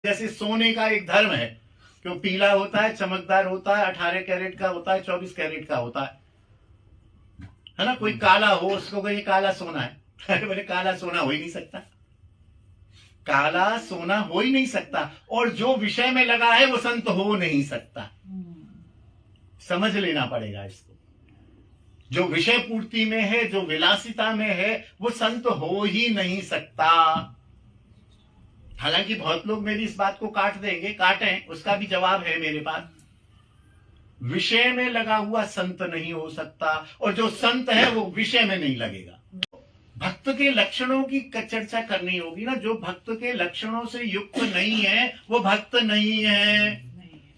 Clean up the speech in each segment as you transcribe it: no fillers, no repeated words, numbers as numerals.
जैसे सोने का एक धर्म है कि वो पीला होता है, चमकदार होता है, 18 कैरेट का होता है, 24 कैरेट का होता है ना। कोई काला हो उसको कोई काला सोना है, अरे बोले काला सोना हो ही नहीं सकता, काला सोना हो ही नहीं सकता। और जो विषय में लगा है वो संत हो नहीं सकता, समझ लेना पड़ेगा इसको। जो विषय पूर्ति में है, जो विलासिता में है, वो संत हो ही नहीं सकता। हालांकि बहुत लोग मेरी इस बात को काट देंगे, काटें, उसका भी जवाब है मेरे पास। विषय में लगा हुआ संत नहीं हो सकता, और जो संत है वो विषय में नहीं लगेगा। भक्त के लक्षणों की चर्चा करनी होगी ना। जो भक्त के लक्षणों से युक्त नहीं है वो भक्त नहीं है,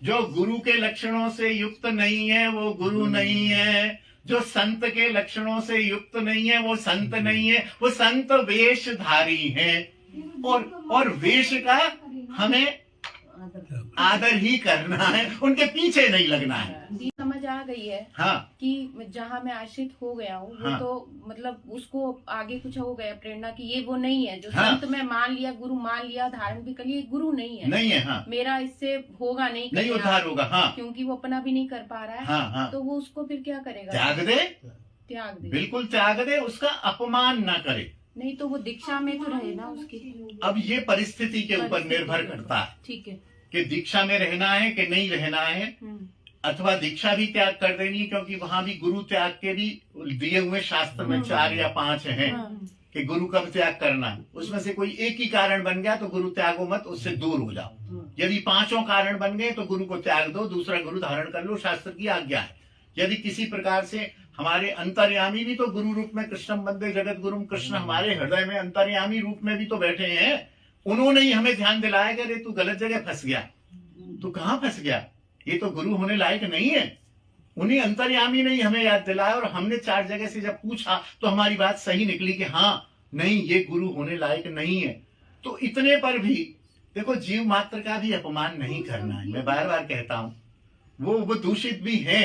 जो गुरु के लक्षणों से युक्त नहीं है वो गुरु नहीं है, जो संत के लक्षणों से युक्त नहीं है वो संत नहीं है, वो संत वेशधारी हैं। और वेश का हमें आदर ही करना है, उनके पीछे नहीं लगना है। समझ आ गई है। हाँ। कि जहाँ मैं आश्रित हो गया हूँ वो, हाँ। तो मतलब उसको आगे कुछ हो गया प्रेरणा की ये वो नहीं है जो, हाँ। संत में मान लिया, गुरु मान लिया, धारण भी कर लिया, गुरु नहीं है, नहीं है। हाँ। मेरा इससे होगा नहीं उद्धार होगा। हाँ। क्योंकि वो अपना भी नहीं कर पा रहा है। हाँ, हाँ। तो वो उसको फिर क्या करेगा? त्याग दे, बिल्कुल त्याग दे, उसका अपमान ना करे। नहीं तो वो दीक्षा में तो रहे ना उसकी। अब ये परिस्थिति के ऊपर निर्भर करता है, ठीक है, कि दीक्षा में रहना है कि नहीं रहना है, अथवा दीक्षा भी त्याग कर देनी है, क्योंकि वहां भी गुरु त्याग के भी दिए हुए शास्त्र में 4 या 5 हैं कि गुरु कब त्याग करना है। उसमें से कोई एक ही कारण बन गया तो गुरु त्यागो मत, उससे दूर हो जाओ। यदि 5 कारण बन गए तो गुरु को त्याग दो, दूसरा गुरु धारण कर लो, शास्त्र की आज्ञा है। यदि किसी प्रकार से हमारे अंतर्यामी भी तो गुरु रूप में कृष्णम वंदे जगत गुरुम, कृष्ण हमारे हृदय में अंतर्यामी रूप में भी तो बैठे हैं। उन्होंने ही हमें ध्यान दिलाया कि अरे तू गलत जगह फंस गया। तू कहाँ फंस गया? ये तो गुरु होने लायक नहीं है। उन्हीं अंतर्यामी ने हमें याद दिलाया, और हमने 4 जगह से जब पूछा तो हमारी बात सही निकली कि हाँ नहीं, ये गुरु होने लायक नहीं है। तो इतने पर भी देखो, जीव मात्र का भी अपमान नहीं करना है। मैं बार बार कहता हूँ, वो दूषित भी है।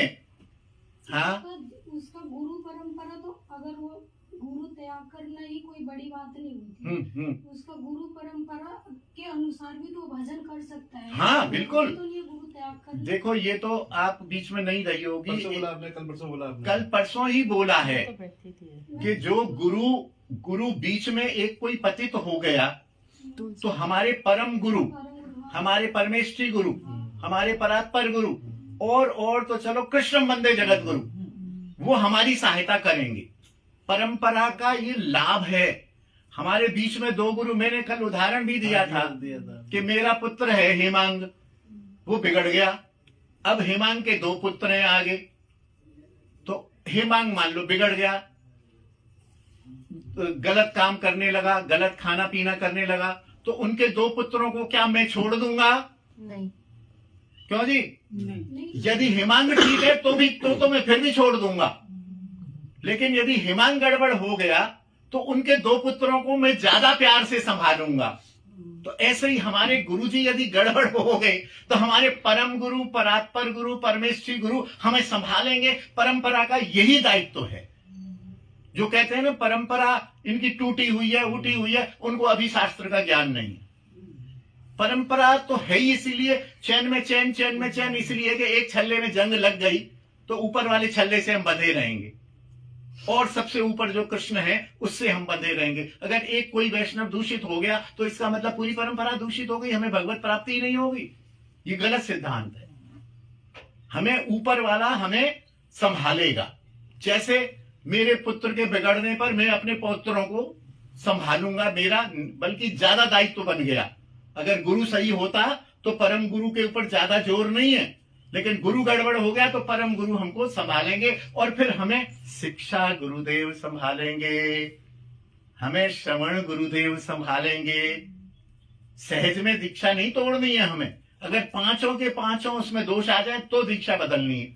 हाँ, उसका गुरु परंपरा तो अगर वो गुरु त्याग करना ही कोई बड़ी बात नहीं होती। उसका गुरु परंपरा के अनुसार भी तो भजन कर सकता है। हाँ बिल्कुल। तो ये गुरु त्याग कर, देखो ये तो आप बीच में नहीं रही होगी, कल परसों ही बोला है कि जो गुरु बीच में एक कोई पतित हो गया तो हमारे परम गुरु, हमारे परमेष्ठी गुरु, हमारे परात्पर गुरु, और तो चलो कृष्ण वंदे जगत गुरु, वो हमारी सहायता करेंगे। परंपरा का ये लाभ है। हमारे बीच में 2 गुरु, मैंने कल उदाहरण भी दिया था कि मेरा पुत्र है हेमांग, वो बिगड़ गया। अब हेमांग के 2 पुत्र हैं आगे, तो हेमांग मान लो बिगड़ गया, गलत काम करने लगा, गलत खाना पीना करने लगा, तो उनके 2 पुत्रों को क्या मैं छोड़ दूंगा? नहीं। क्यों जी? नहीं। यदि हेमांग ठीक है तो मैं फिर भी छोड़ दूंगा, लेकिन यदि हेमांग गड़बड़ हो गया तो उनके 2 पुत्रों को मैं ज्यादा प्यार से संभालूंगा। तो ऐसे ही हमारे गुरुजी यदि गड़बड़ हो गए तो हमारे परम गुरु, परात्पर गुरु, परमेष्ठी गुरु हमें संभालेंगे। परंपरा का यही दायित्व है। जो कहते हैं ना परंपरा इनकी टूटी हुई है, उठी हुई है, उनको अभी शास्त्र का ज्ञान नहीं। परंपरा तो है ही इसीलिए, चैन में चैन, चैन में चैन, इसलिए कि एक छल्ले में जंग लग गई तो ऊपर वाले छल्ले से हम बंधे रहेंगे, और सबसे ऊपर जो कृष्ण है उससे हम बंधे रहेंगे। अगर एक कोई वैष्णव दूषित हो गया तो इसका मतलब पूरी परंपरा दूषित हो गई, हमें भगवत प्राप्ति ही नहीं होगी। ये गलत सिद्धांत है। हमें ऊपर वाला हमें संभालेगा। जैसे मेरे पुत्र के बिगड़ने पर मैं अपने पौत्रों को संभालूंगा, मेरा बल्कि ज्यादा दायित्व बन गया। अगर गुरु सही होता तो परम गुरु के ऊपर ज्यादा जोर नहीं है, लेकिन गुरु गड़बड़ हो गया तो परम गुरु हमको संभालेंगे, और फिर हमें शिक्षा गुरुदेव संभालेंगे, हमें श्रवण गुरुदेव संभालेंगे। सहज में दीक्षा नहीं तोड़नी है हमें। अगर 5 के 5 उसमें दोष आ जाए तो दीक्षा बदलनी है।